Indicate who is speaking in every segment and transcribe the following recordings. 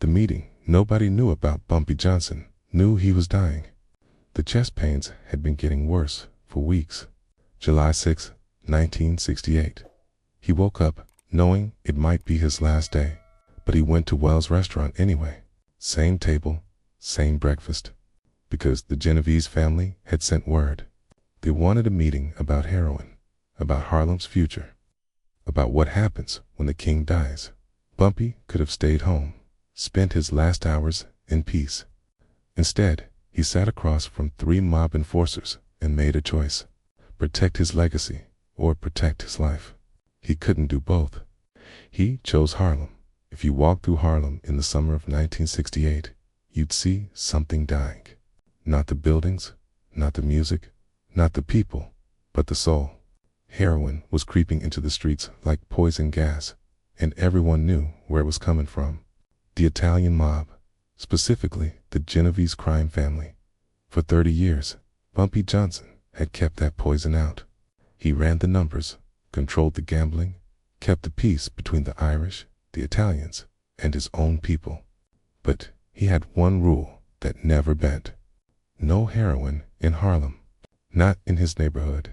Speaker 1: the meeting, nobody knew about Bumpy Johnson, knew he was dying. The chest pains had been getting worse for weeks. July 6, 1968. He woke up knowing it might be his last day, but he went to Wells' restaurant anyway. Same table, same breakfast, because the Genovese family had sent word. They wanted a meeting about heroin, about Harlem's future, about what happens when the king dies. Bumpy could have stayed home, spent his last hours in peace. Instead, he sat across from 3 mob enforcers and made a choice: protect his legacy or protect his life. He couldn't do both. He chose Harlem. If you walked through Harlem in the summer of 1968, you'd see something dying. Not the buildings, not the music, not the people, but the soul. Heroin was creeping into the streets like poison gas, and everyone knew where it was coming from. The Italian mob, specifically the Genovese crime family. For 30 years, Bumpy Johnson had kept that poison out. He ran the numbers, controlled the gambling, kept the peace between the Irish, the Italians, and his own people. But he had one rule that never bent: no heroin in Harlem. Not in his neighborhood.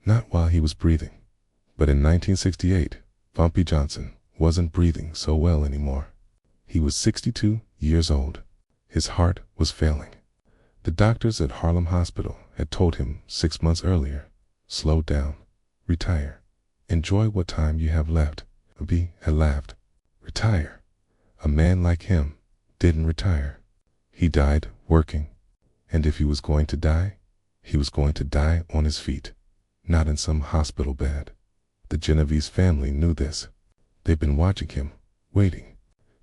Speaker 1: Not while he was breathing. But in 1968, Bumpy Johnson wasn't breathing so well anymore. He was 62 years old. His heart was failing. The doctors at Harlem Hospital had told him 6 months earlier, slow down, retire, enjoy what time you have left. Bumpy had laughed. Retire? A man like him didn't retire. He died working. And if he was going to die, he was going to die on his feet, not in some hospital bed. The Genovese family knew this. They'd been watching him, waiting.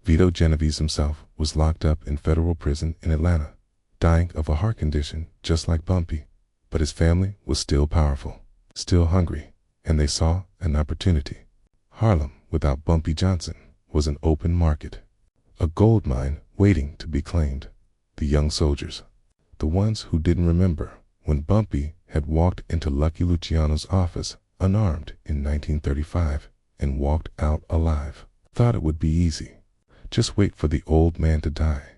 Speaker 1: Vito Genovese himself was locked up in federal prison in Atlanta, dying of a heart condition just like Bumpy. But his family was still powerful, still hungry, and they saw an opportunity. Harlem, without Bumpy Johnson, was an open market, a gold mine waiting to be claimed. The young soldiers, the ones who didn't remember when Bumpy had walked into Lucky Luciano's office unarmed in 1935 and walked out alive, thought it would be easy. Just wait for the old man to die,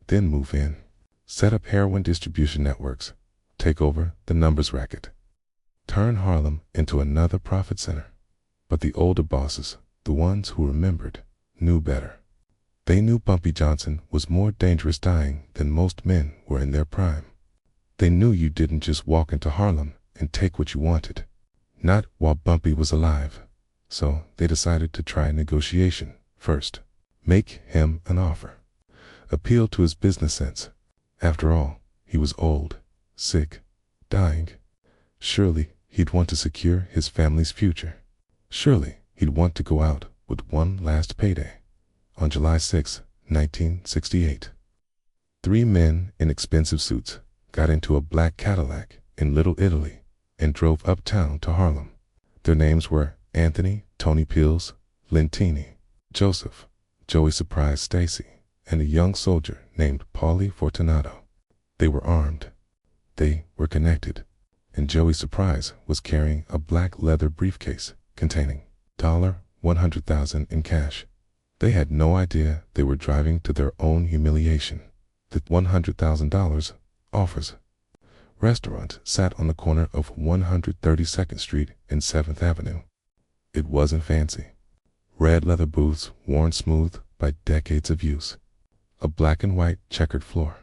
Speaker 1: then move in, set up heroin distribution networks, take over the numbers racket, turn Harlem into another profit center. But the older bosses, the ones who remembered, knew better. They knew Bumpy Johnson was more dangerous dying than most men were in their prime. They knew you didn't just walk into Harlem and take what you wanted, not while Bumpy was alive. So they decided to try negotiation first. Make him an offer. Appeal to his business sense. After all, he was old, sick, dying. Surely he'd want to secure his family's future. Surely he'd want to go out with one last payday. On July 6, 1968, 3 men in expensive suits got into a black Cadillac in Little Italy and drove uptown to Harlem. Their names were Anthony Tony Peels, Lentini, Joseph, Joey Surprise Stacy, and a young soldier named Paulie Fortunato. They were armed. They were connected. And Joey Surprise was carrying a black leather briefcase containing $100,000 in cash. They had no idea they were driving to their own humiliation. The $100,000 offers restaurant sat on the corner of 132nd Street and 7th Avenue. It wasn't fancy. Red leather booths worn smooth by decades of use. A black and white checkered floor.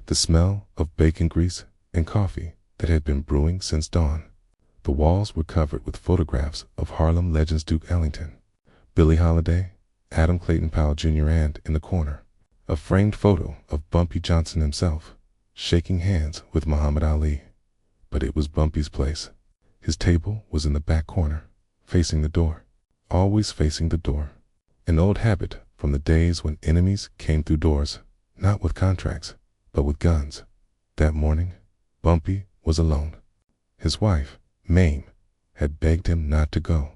Speaker 1: The smell of bacon grease and coffee that had been brewing since dawn. The walls were covered with photographs of Harlem legends Duke Ellington, Billie Holiday, Adam Clayton Powell Jr. and, in the corner, a framed photo of Bumpy Johnson himself, shaking hands with Muhammad Ali. But it was Bumpy's place. His table was in the back corner, facing the door. Always facing the door. An old habit from the days when enemies came through doors, not with contracts, but with guns. That morning, Bumpy was alone. His wife, Mame, had begged him not to go.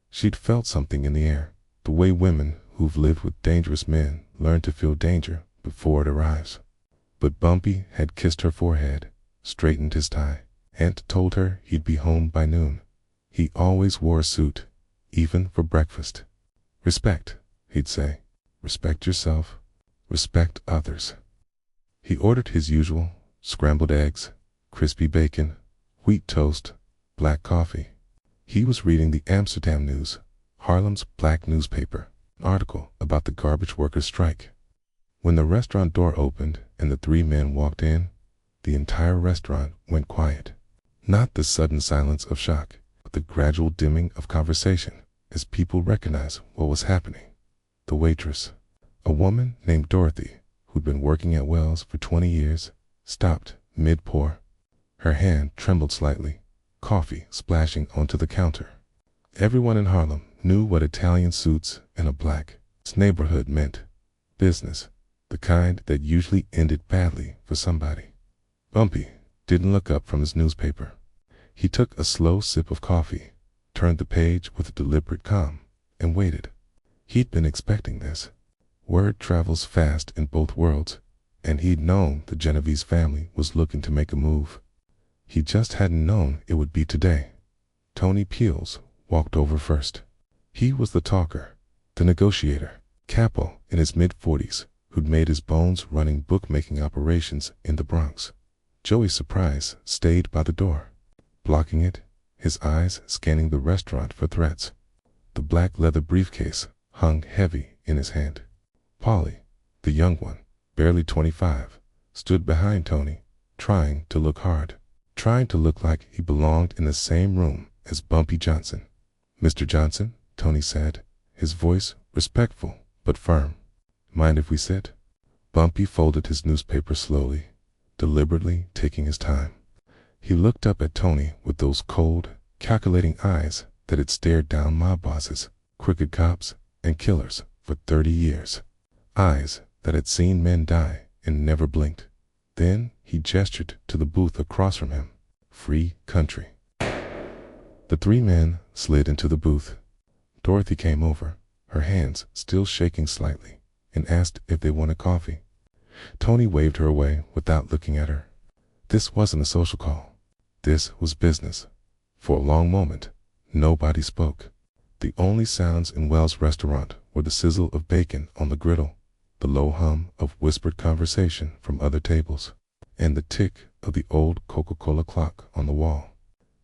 Speaker 1: She'd felt something in the air, the way women who've lived with dangerous men learn to feel danger before it arrives. But Bumpy had kissed her forehead, straightened his tie, and told her he'd be home by noon. He always wore a suit, even for breakfast. Respect, he'd say. Respect yourself. respect others. He ordered his usual scrambled eggs, crispy bacon, wheat toast, black coffee. He was reading the Amsterdam News, Harlem's black newspaper, an article about the garbage workers' strike. When the restaurant door opened and the three men walked in, the entire restaurant went quiet. Not the sudden silence of shock, but the gradual dimming of conversation as people recognized what was happening. The waitress, a woman named Dorothy, who'd been working at Wells for 20 years, stopped mid-pour. Her hand trembled slightly, coffee splashing onto the counter. Everyone in Harlem knew what Italian suits and a black neighborhood meant. Business, the kind that usually ended badly for somebody. Bumpy didn't look up from his newspaper. He took a slow sip of coffee, turned the page with a deliberate calm, and waited. He'd been expecting this. Word travels fast in both worlds, and he'd known the Genovese family was looking to make a move. He just hadn't known it would be today. Tony Peels walked over first. He was the talker, the negotiator, capo in his mid-40s, who'd made his bones running bookmaking operations in the Bronx. Joey Surprise stayed by the door, blocking it, his eyes scanning the restaurant for threats. The black leather briefcase hung heavy in his hand. Polly, the young one, barely 25, stood behind Tony, trying to look hard, trying to look like he belonged in the same room as Bumpy Johnson. "Mr. Johnson," Tony said, his voice respectful but firm. "Mind if we sit?" Bumpy folded his newspaper slowly, deliberately taking his time. He looked up at Tony with those cold, calculating eyes that had stared down mob bosses, crooked cops, and killers for 30 years. Eyes that had seen men die and never blinked. Then he gestured to the booth across from him. "Free country." The three men slid into the booth. Dorothy came over, her hands still shaking slightly, and asked if they wanted coffee. Tony waved her away without looking at her. This wasn't a social call. This was business. For a long moment, nobody spoke. The only sounds in Wells' restaurant were the sizzle of bacon on the griddle, the low hum of whispered conversation from other tables, and the tick of the old Coca-Cola clock on the wall.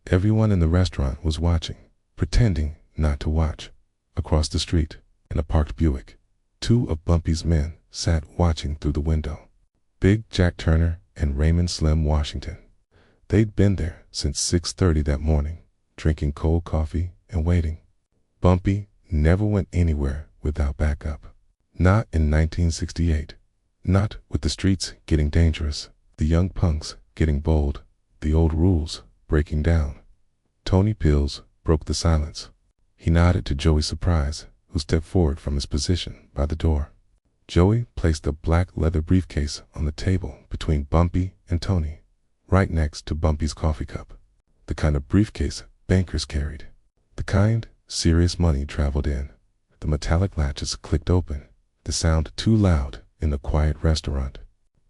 Speaker 1: Everyone in the restaurant was watching, pretending not to watch. Across the street, in a parked Buick, two of Bumpy's men sat watching through the window. Big Jack Turner and Raymond Slim Washington. They'd been there since 6:30 that morning, drinking cold coffee and waiting. Bumpy never went anywhere without backup. Not in 1968. Not with the streets getting dangerous, the young punks getting bold, the old rules breaking down. Tony Peels broke the silence. He nodded to Joey Surprise, who stepped forward from his position by the door. Joey placed a black leather briefcase on the table between Bumpy and Tony, right next to Bumpy's coffee cup. The kind of briefcase bankers carried. The kind serious money traveled in. The metallic latches clicked open, the sound too loud in the quiet restaurant.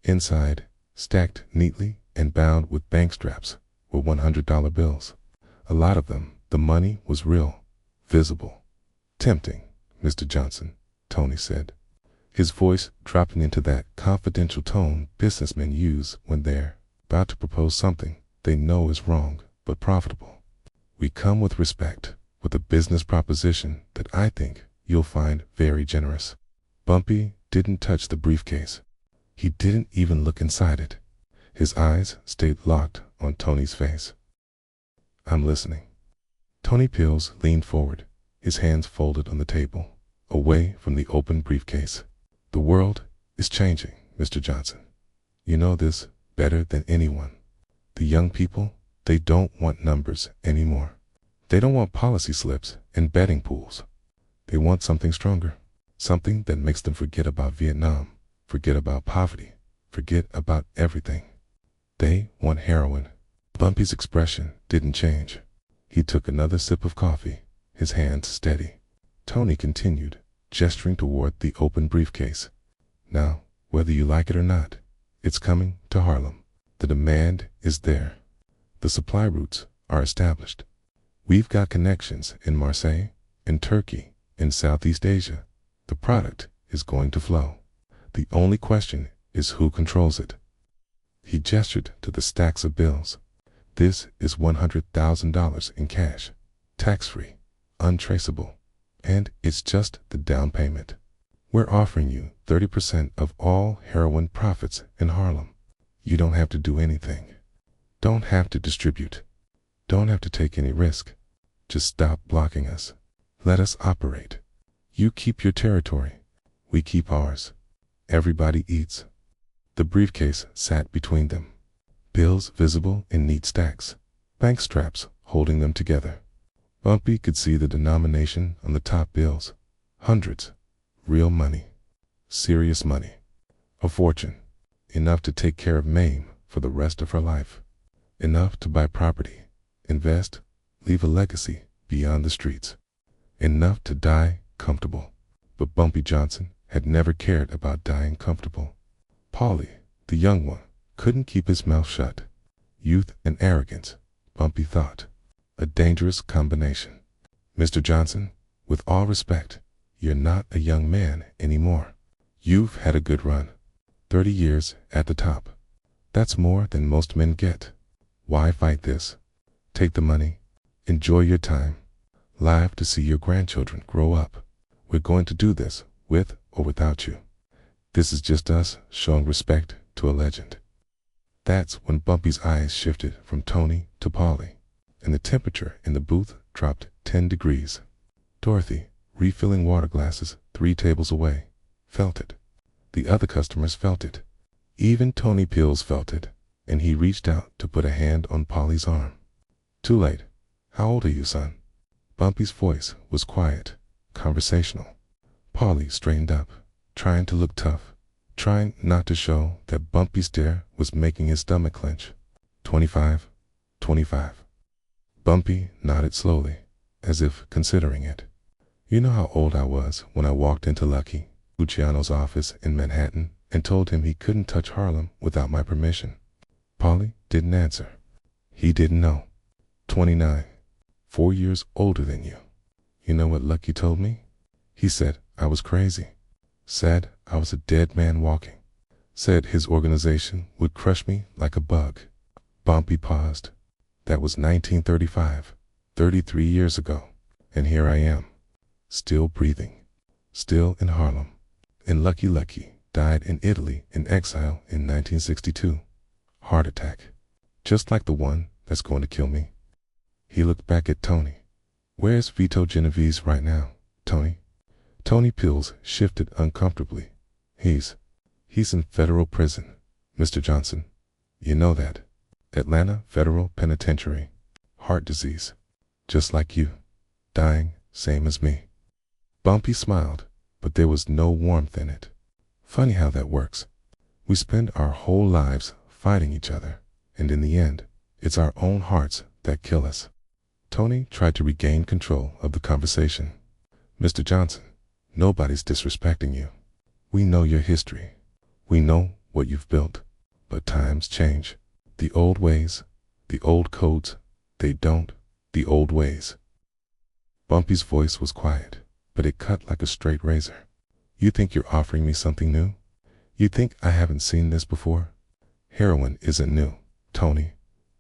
Speaker 1: Inside, stacked neatly and bound with bank straps, were $100 bills. A lot of them, the money was real, visible. "Tempting, Mr. Johnson," Tony said, his voice dropping into that confidential tone businessmen use when they're about to propose something they know is wrong but profitable. "We come with respect, with a business proposition that I think you'll find very generous." Bumpy didn't touch the briefcase. He didn't even look inside it. His eyes stayed locked on Tony's face. "I'm listening." Tony Peels leaned forward, his hands folded on the table, away from the open briefcase. "The world is changing, Mr. Johnson. You know this better than anyone. The young people, they don't want numbers anymore. They don't want policy slips and betting pools. They want something stronger, something that makes them forget about Vietnam, forget about poverty, forget about everything. They want heroin." Bumpy's expression didn't change. He took another sip of coffee, his hands steady. Tony continued, gesturing toward the open briefcase. "Now, whether you like it or not, it's coming to Harlem. The demand is there. The supply routes are established. We've got connections in Marseille, in Turkey, in Southeast Asia. The product is going to flow. The only question is who controls it. He gestured to the stacks of bills. This is $100,000 in cash, tax-free, untraceable, and it's just the down payment. We're offering you 30% of all heroin profits in Harlem. You don't have to do anything. Don't have to distribute. Don't have to take any risk. Just stop blocking us. Let us operate. You keep your territory. We keep ours. Everybody eats. The briefcase sat between them. Bills visible in neat stacks. Bank straps holding them together. Bumpy could see the denomination on the top bills. Hundreds. Real money. Serious money. A fortune. Enough to take care of Mame for the rest of her life. Enough to buy property, invest, leave a legacy beyond the streets. Enough to die comfortable. But Bumpy Johnson had never cared about dying comfortable. Paulie, the young one, couldn't keep his mouth shut. Youth and arrogance, Bumpy thought. A dangerous combination. Mr. Johnson, with all respect, you're not a young man anymore. You've had a good run. 30 years at the top. That's more than most men get. Why fight this? Take the money. Enjoy your time. Live to see your grandchildren grow up. We're going to do this with or without you. This is just us showing respect to a legend. That's when Bumpy's eyes shifted from Tony to Paulie, and the temperature in the booth dropped 10 degrees. Dorothy, refilling water glasses 3 tables away, felt it. The other customers felt it. Even Tony Pills felt it, and he reached out to put a hand on Paulie's arm. Too late. How old are you, son? Bumpy's voice was quiet, conversational. Paulie straightened up, trying to look tough, trying not to show that Bumpy's stare was making his stomach clench. 25. 25. Bumpy nodded slowly, as if considering it. You know how old I was when I walked into Lucky Luciano's office in Manhattan and told him he couldn't touch Harlem without my permission. Paulie didn't answer. He didn't know. 29. 4 years older than you. You know what Lucky told me? He said I was crazy. Said I was a dead man walking. Said his organization would crush me like a bug. Bumpy paused. That was 1935, 33 years ago. And here I am. Still breathing. Still in Harlem. And Lucky died in Italy in exile in 1962. Heart attack. Just like the one that's going to kill me. He looked back at Tony. Where's Vito Genovese right now, Tony? Tony Pills shifted uncomfortably. He's in federal prison, Mr. Johnson. You know that. Atlanta Federal Penitentiary. Heart disease. Just like you. Dying, same as me. Bumpy smiled, but there was no warmth in it. Funny how that works. We spend our whole lives fighting each other, and in the end, it's our own hearts that kill us. Tony tried to regain control of the conversation. Mr. Johnson, nobody's disrespecting you. We know your history. We know what you've built. But times change. The old ways, the old codes, they don't. The old ways. Bumpy's voice was quiet, but it cut like a straight razor. You think you're offering me something new? You think I haven't seen this before? Heroin isn't new, Tony.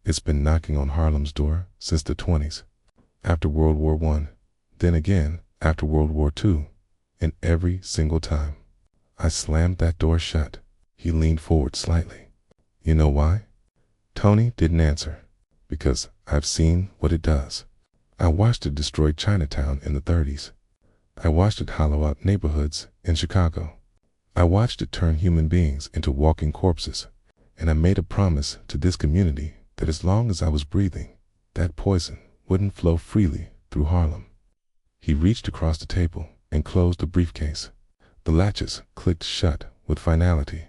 Speaker 1: It's been knocking on Harlem's door since the 20s. After World War I, then again after World War II, and every single time. I slammed that door shut. He leaned forward slightly. You know why? Tony didn't answer. Because I've seen what it does. I watched it destroy Chinatown in the 30s. I watched it hollow out neighborhoods in Chicago. I watched it turn human beings into walking corpses. And I made a promise to this community that as long as I was breathing, that poison wouldn't flow freely through Harlem. He reached across the table and closed the briefcase. The latches clicked shut with finality.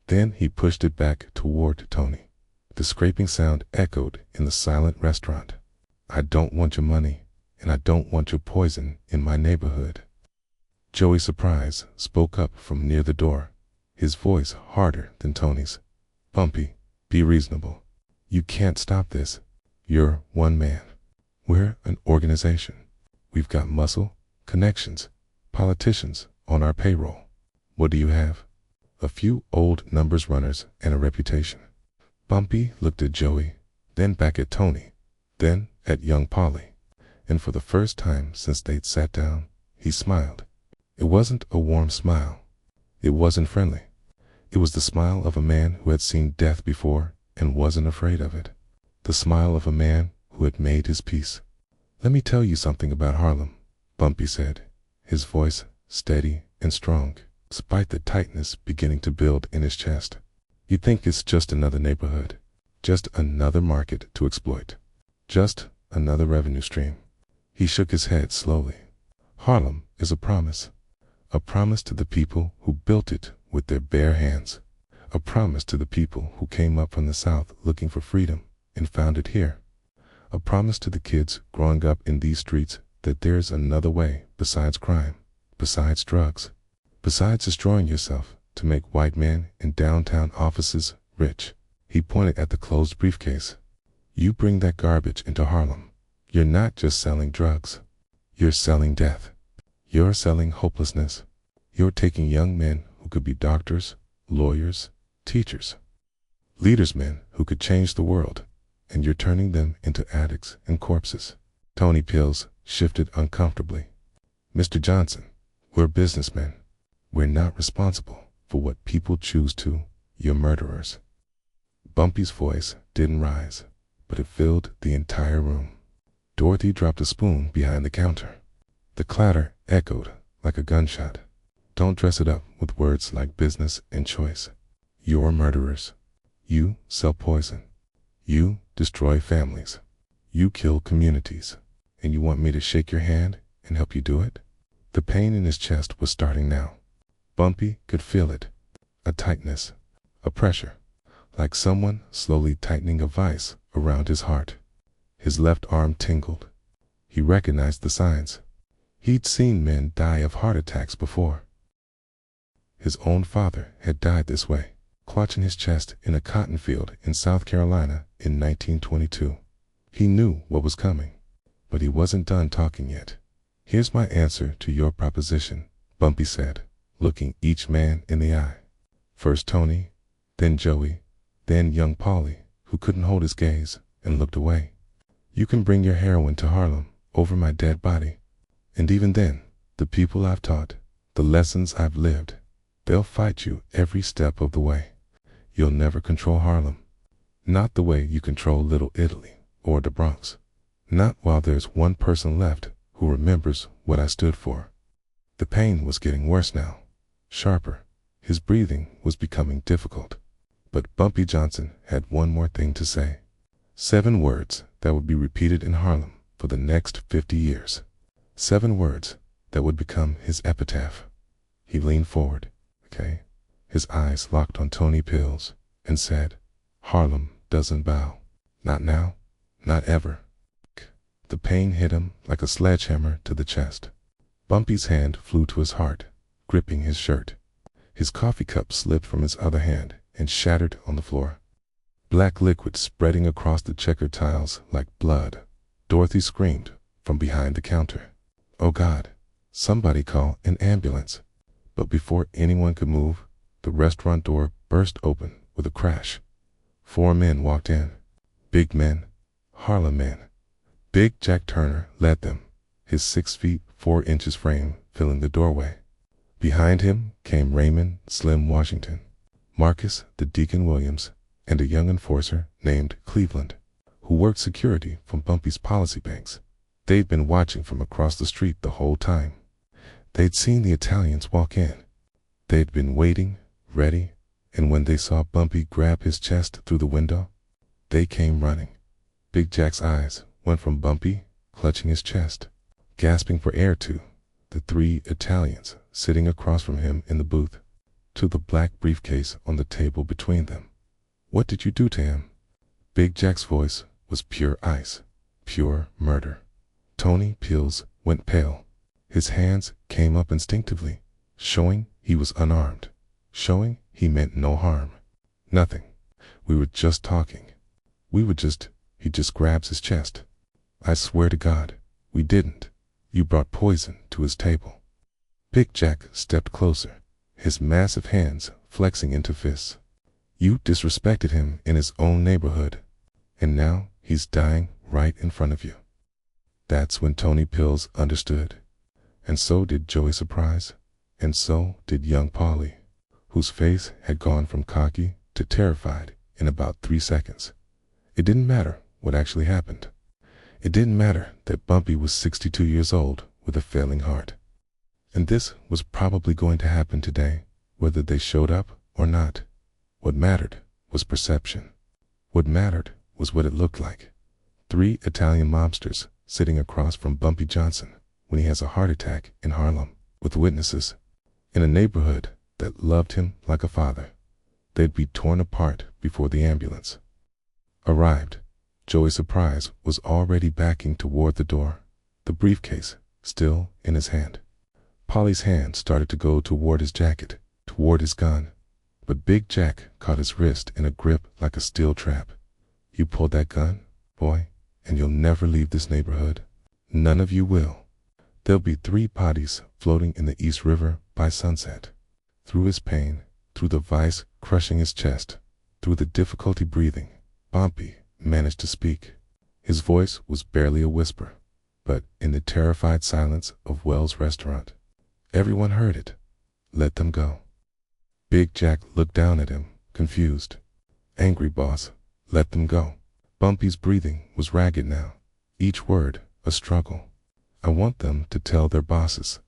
Speaker 1: Then he pushed it back toward Tony. The scraping sound echoed in the silent restaurant. I don't want your money, and I don't want your poison in my neighborhood. Joey Surprise spoke up from near the door, his voice harder than Tony's. Bumpy, be reasonable. You can't stop this. You're one man. We're an organization. We've got muscle, connections, politicians on our payroll. What do you have? a few old numbers runners, and a reputation. Bumpy looked at Joey, then back at Tony, then at young Polly, and for the first time since they'd sat down, he smiled. It wasn't a warm smile. It wasn't friendly. It was the smile of a man who had seen death before and wasn't afraid of it. The smile of a man who had made his peace. "Let me tell you something about Harlem," Bumpy said, his voice steady and strong, despite the tightness beginning to build in his chest. "You think it's just another neighborhood, just another market to exploit, just another revenue stream." He shook his head slowly. "Harlem is a promise to the people who built it with their bare hands, a promise to the people who came up from the South looking for freedom and found it here, a promise to the kids growing up in these streets that there's another way besides crime, besides drugs, besides destroying yourself to make white men in downtown offices rich." He pointed at the closed briefcase. "You bring that garbage into Harlem, you're not just selling drugs. You're selling death. You're selling hopelessness. You're taking young men who could be doctors, lawyers, teachers, leadersmen who could change the world, and you're turning them into addicts and corpses." Tony Pills shifted uncomfortably. "Mr. Johnson, we're businessmen. We're not responsible for what people choose to. You're murderers." Bumpy's voice didn't rise, but it filled the entire room. Dorothy dropped a spoon behind the counter. The clatter echoed like a gunshot. "Don't dress it up with words like business and choice. You're murderers. You sell poison. You destroy families. You kill communities. And you want me to shake your hand and help you do it?" The pain in his chest was starting now. Bumpy could feel it. A tightness, a pressure, like someone slowly tightening a vice around his heart. His left arm tingled. He recognized the signs. He'd seen men die of heart attacks before. His own father had died this way, clutching his chest in a cotton field in South Carolina in 1922. He knew what was coming, but he wasn't done talking yet. "Here's my answer to your proposition," Bumpy said, looking each man in the eye. First Tony, then Joey, then young Polly, who couldn't hold his gaze and looked away. "You can bring your heroin to Harlem over my dead body. And even then, the people I've taught, the lessons I've lived, they'll fight you every step of the way. You'll never control Harlem. Not the way you control Little Italy or the Bronx. Not while there's one person left who remembers what I stood for." The pain was getting worse now, sharper. His breathing was becoming difficult. But Bumpy Johnson had one more thing to say. 7 words that would be repeated in Harlem for the next 50 years. 7 words that would become his epitaph. He leaned forward, okay, his eyes locked on Tony Pills, and said, "Harlem doesn't bow. Not now, not ever." The pain hit him like a sledgehammer to the chest. Bumpy's hand flew to his heart, gripping his shirt. His coffee cup slipped from his other hand and shattered on the floor. Black liquid spreading across the checkered tiles like blood. Dorothy screamed from behind the counter. "Oh God, somebody call an ambulance." But before anyone could move, the restaurant door burst open with a crash. 4 men walked in. Big men, Harlem men. Big Jack Turner led them, his 6 feet 4 inches frame filling the doorway. Behind him came Raymond Slim Washington, Marcus the Deacon Williams, and a young enforcer named Cleveland, who worked security from Bumpy's policy banks. They'd been watching from across the street the whole time. They'd seen the Italians walk in. They'd been waiting, ready, and when they saw Bumpy grab his chest through the window, they came running. Big Jack's eyes went from Bumpy, clutching his chest, gasping for air, to the 3 Italians sitting across from him in the booth, to the black briefcase on the table between them. "What did you do to him?" Big Jack's voice was pure ice, pure murder. Tony Pills went pale. His hands came up instinctively, showing he was unarmed, showing he meant no harm. "Nothing. We were just talking. He just grabs his chest. I swear to God, we didn't. You brought poison to his table." Big Jack stepped closer, his massive hands flexing into fists. You disrespected him in his own neighborhood, and now he's dying right in front of you. That's when Tony Pills understood. And so did Joey Surprise, and so did young Paulie, whose face had gone from cocky to terrified in about 3 seconds. It didn't matter what actually happened. It didn't matter that Bumpy was 62 years old with a failing heart. And this was probably going to happen today, whether they showed up or not. What mattered was perception. What mattered was what it looked like. 3 Italian mobsters sitting across from Bumpy Johnson when he has a heart attack in Harlem, with witnesses, in a neighborhood that loved him like a father. They'd be torn apart before the ambulance arrived. Joey Surprise was already backing toward the door, the briefcase still in his hand. Paulie's hand started to go toward his jacket, toward his gun, but Big Jack caught his wrist in a grip like a steel trap. You pull that gun, boy, and you'll never leave this neighborhood. None of you will. There'll be 3 bodies floating in the East River by sunset. Through his pain, through the vice crushing his chest, through the difficulty breathing, Bumpy managed to speak. His voice was barely a whisper, but in the terrified silence of Wells' restaurant, everyone heard it. Let them go. Big Jack looked down at him, confused. Angry, boss. Let them go. Bumpy's breathing was ragged now, each word a struggle. I want them to tell their bosses.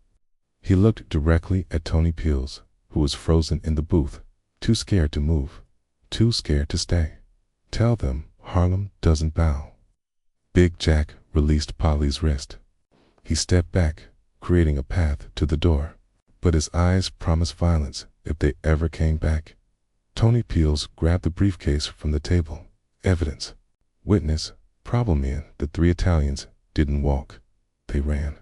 Speaker 1: He looked directly at Tony Pills, who was frozen in the booth, too scared to move, too scared to stay. Tell them Harlem doesn't bow. Big Jack released Paulie's wrist. He stepped back, creating a path to the door, but his eyes promised violence if they ever came back. Tony Pills grabbed the briefcase from the table. Evidence. Witness. Problem in the 3 Italians didn't walk. They ran.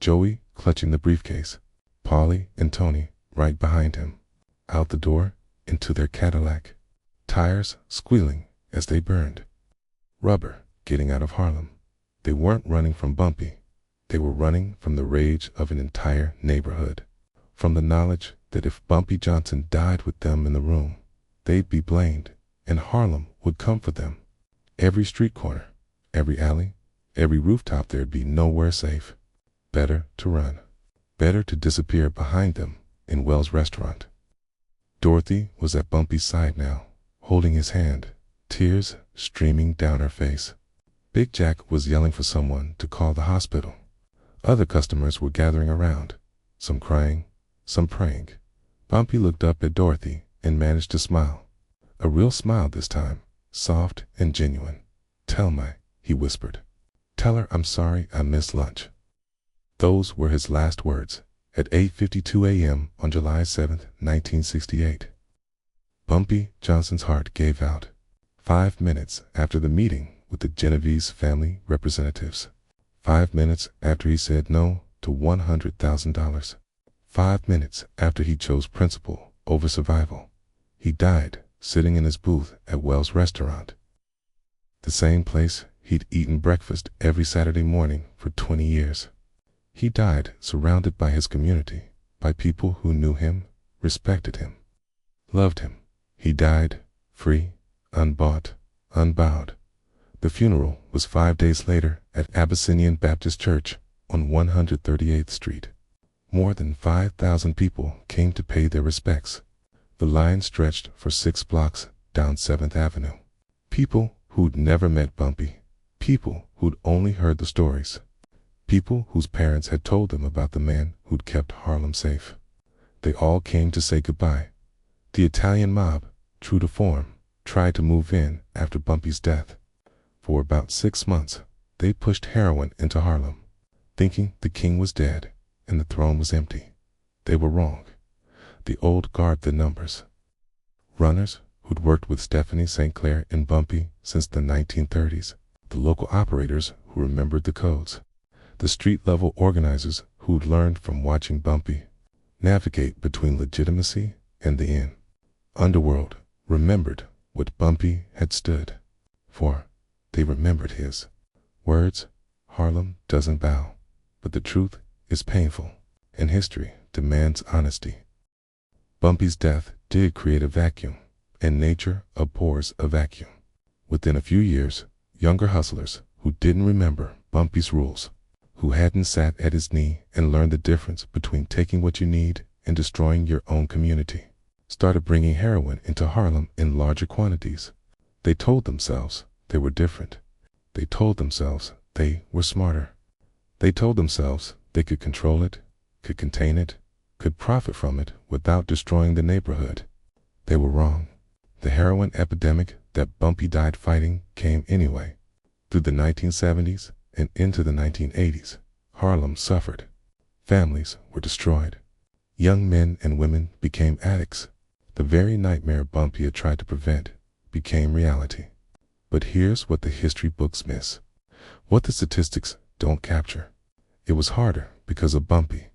Speaker 1: Joey clutching the briefcase. Paulie and Tony right behind him. Out the door, into their Cadillac. Tires squealing as they burned. Rubber getting out of Harlem. They weren't running from Bumpy. They were running from the rage of an entire neighborhood. From the knowledge that if Bumpy Johnson died with them in the room, they'd be blamed, and Harlem would come for them. Every street corner, every alley, every rooftop, there'd be nowhere safe. Better to run. Better to disappear behind them in Wells' restaurant. Dorothy was at Bumpy's side now, holding his hand, tears streaming down her face. Big Jack was yelling for someone to call the hospital. Other customers were gathering around, some crying, some praying. Bumpy looked up at Dorothy and managed to smile. A real smile this time, soft and genuine. "Thelma," he whispered. "Tell her I'm sorry I missed lunch." Those were his last words at 8:52 a.m. on July 7, 1968. Bumpy Johnson's heart gave out 5 minutes after the meeting with the Genovese family representatives. 5 minutes after he said no to $100,000. 5 minutes after he chose principle over survival. He died sitting in his booth at Wells' restaurant, the same place he'd eaten breakfast every Saturday morning for 20 years. He died surrounded by his community, by people who knew him, respected him, loved him. He died free, unbought, unbowed. The funeral was 5 days later at Abyssinian Baptist Church on 138th Street. More than 5,000 people came to pay their respects. The line stretched for 6 blocks down 7th Avenue. People who'd never met Bumpy, people who'd only heard the stories, people whose parents had told them about the man who'd kept Harlem safe. They all came to say goodbye. The Italian mob, true to form, tried to move in after Bumpy's death. For about 6 months, they pushed heroin into Harlem, thinking the king was dead and the throne was empty. They were wrong. The old guard the numbers. Runners who'd worked with Stephanie St. Clair and Bumpy since the 1930s, the local operators who remembered the codes, the street-level organizers who'd learned from watching Bumpy navigate between legitimacy and the end. Underworld remembered what Bumpy had stood for. They remembered his words. Harlem doesn't bow, but the truth is painful, and history demands honesty. Bumpy's death did create a vacuum, and nature abhors a vacuum. Within a few years, younger hustlers who didn't remember Bumpy's rules, who hadn't sat at his knee and learned the difference between taking what you need and destroying your own community, started bringing heroin into Harlem in larger quantities. They told themselves they were different. They told themselves they were smarter. They told themselves they could control it, could contain it, could profit from it without destroying the neighborhood. They were wrong. The heroin epidemic that Bumpy died fighting came anyway. Through the 1970s and into the 1980s, Harlem suffered. Families were destroyed. Young men and women became addicts. The very nightmare Bumpy had tried to prevent became reality. But here's what the history books miss, what the statistics don't capture. It was harder because of Bumpy.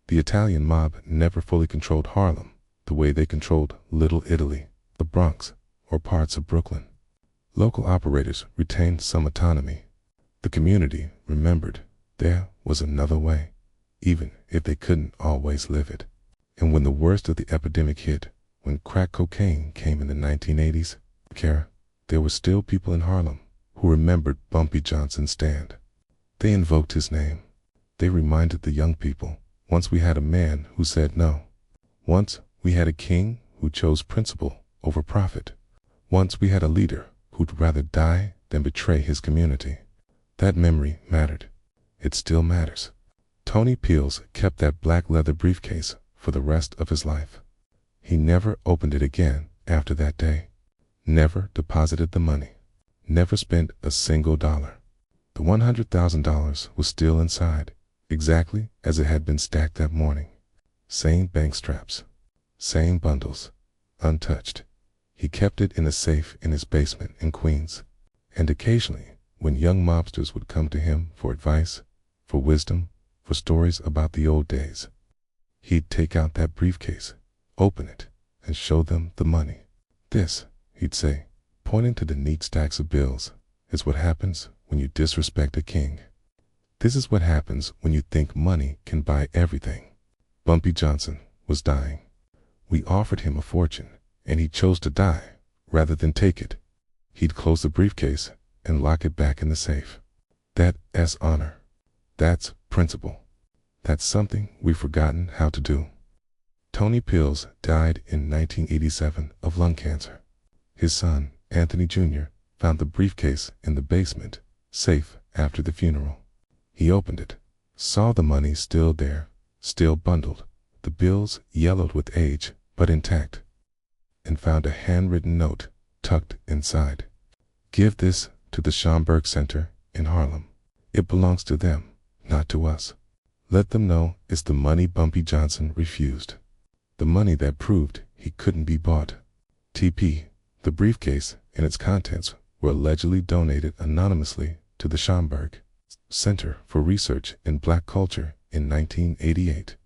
Speaker 1: The Italian mob never fully controlled Harlem the way they controlled Little Italy, the Bronx, or parts of Brooklyn. Local operators retained some autonomy. The community remembered there was another way, even if they couldn't always live it. And when the worst of the epidemic hit, when crack cocaine came in the 1980s, there were still people in Harlem who remembered Bumpy Johnson's stand. They invoked his name. They reminded the young people, once we had a man who said no. Once we had a king who chose principle over profit. Once we had a leader who'd rather die than betray his community. That memory mattered. It still matters. Tony Peels kept that black leather briefcase for the rest of his life. He never opened it again after that day. Never deposited the money. Never spent a single dollar. The $100,000 was still inside, exactly as it had been stacked that morning. Same bank straps. Same bundles. Untouched. He kept it in a safe in his basement in Queens. And occasionally, when young mobsters would come to him for advice, for wisdom, for stories about the old days, he'd take out that briefcase, open it, and show them the money. This, he'd say, pointing to the neat stacks of bills, is what happens when you disrespect a king. This is what happens when you think money can buy everything. Bumpy Johnson was dying. We offered him a fortune, and he chose to die rather than take it. He'd close the briefcase and lock it back in the safe. That's honor. That's principle. That's something we've forgotten how to do. Tony Peels died in 1987 of lung cancer. His son, Anthony Jr., found the briefcase in the basement, safe after the funeral. He opened it, saw the money still there, still bundled, the bills yellowed with age but intact, and found a handwritten note tucked inside. Give this to the Schomburg Center in Harlem. It belongs to them, not to us. Let them know it's the money Bumpy Johnson refused. The money that proved he couldn't be bought. TP. The briefcase and its contents were allegedly donated anonymously to the Schomburg Center for Research in Black Culture in 1988.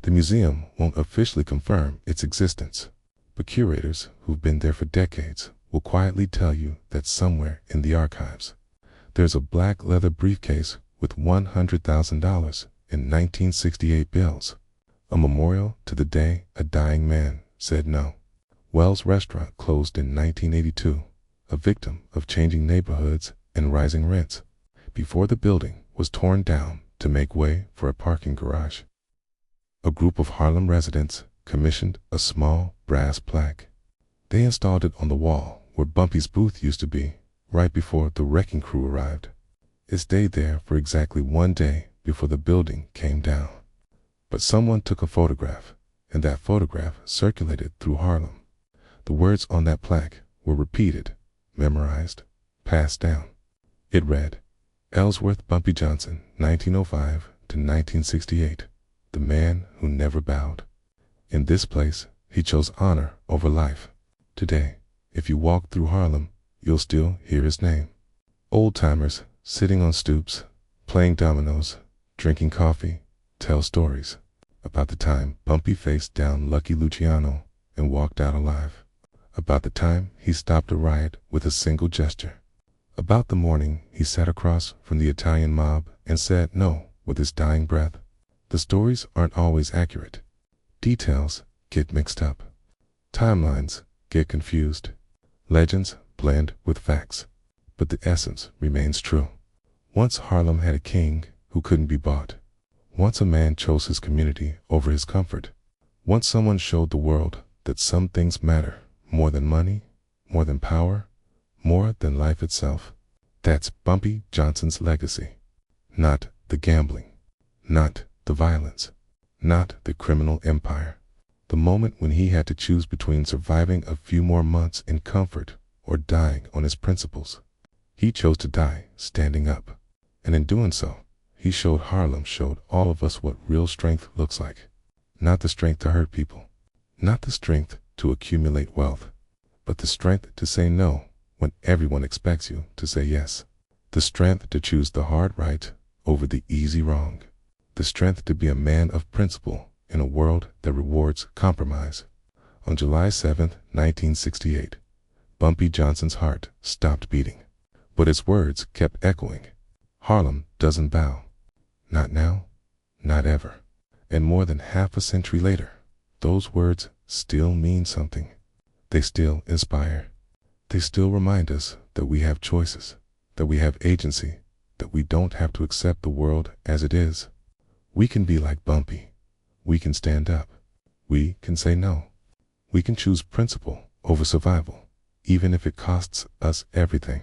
Speaker 1: The museum won't officially confirm its existence, but curators who've been there for decades will quietly tell you that somewhere in the archives, there's a black leather briefcase with $100,000 in 1968 bills, a memorial to the day a dying man said no. Wells Restaurant closed in 1982, a victim of changing neighborhoods and rising rents, before the building was torn down to make way for a parking garage. A group of Harlem residents commissioned a small brass plaque. They installed it on the wall where Bumpy's booth used to be, right before the wrecking crew arrived. It stayed there for exactly 1 day before the building came down. But someone took a photograph, and that photograph circulated through Harlem. The words on that plaque were repeated, memorized, passed down. It read, Ellsworth Bumpy Johnson, 1905 to 1968, the man who never bowed. In this place, he chose honor over life. Today, if you walk through Harlem, you'll still hear his name. Old-timers sitting on stoops, playing dominoes, drinking coffee, tell stories about the time Bumpy faced down Lucky Luciano and walked out alive. About the time he stopped a riot with a single gesture. About the morning he sat across from the Italian mob and said no with his dying breath. The stories aren't always accurate. Details get mixed up. Timelines get confused. Legends blend with facts. But the essence remains true. Once Harlem had a king who couldn't be bought. Once a man chose his community over his comfort. Once someone showed the world that some things matter more than money, more than power, more than life itself. That's Bumpy Johnson's legacy. Not the gambling, not the violence, not the criminal empire. The moment when he had to choose between surviving a few more months in comfort or dying on his principles. He chose to die standing up. And in doing so, he showed all of us what real strength looks like. Not the strength to hurt people, not the strength to accumulate wealth, but the strength to say no when everyone expects you to say yes. The strength to choose the hard right over the easy wrong. The strength to be a man of principle in a world that rewards compromise. On July 7th, 1968, Bumpy Johnson's heart stopped beating, but his words kept echoing. Harlem doesn't bow. Not now, not ever. And more than half a century later, those words still mean something. They still inspire. They still remind us that we have choices, that we have agency, that we don't have to accept the world as it is. We can be like Bumpy. We can stand up. We can say no. We can choose principle over survival, even if it costs us everything.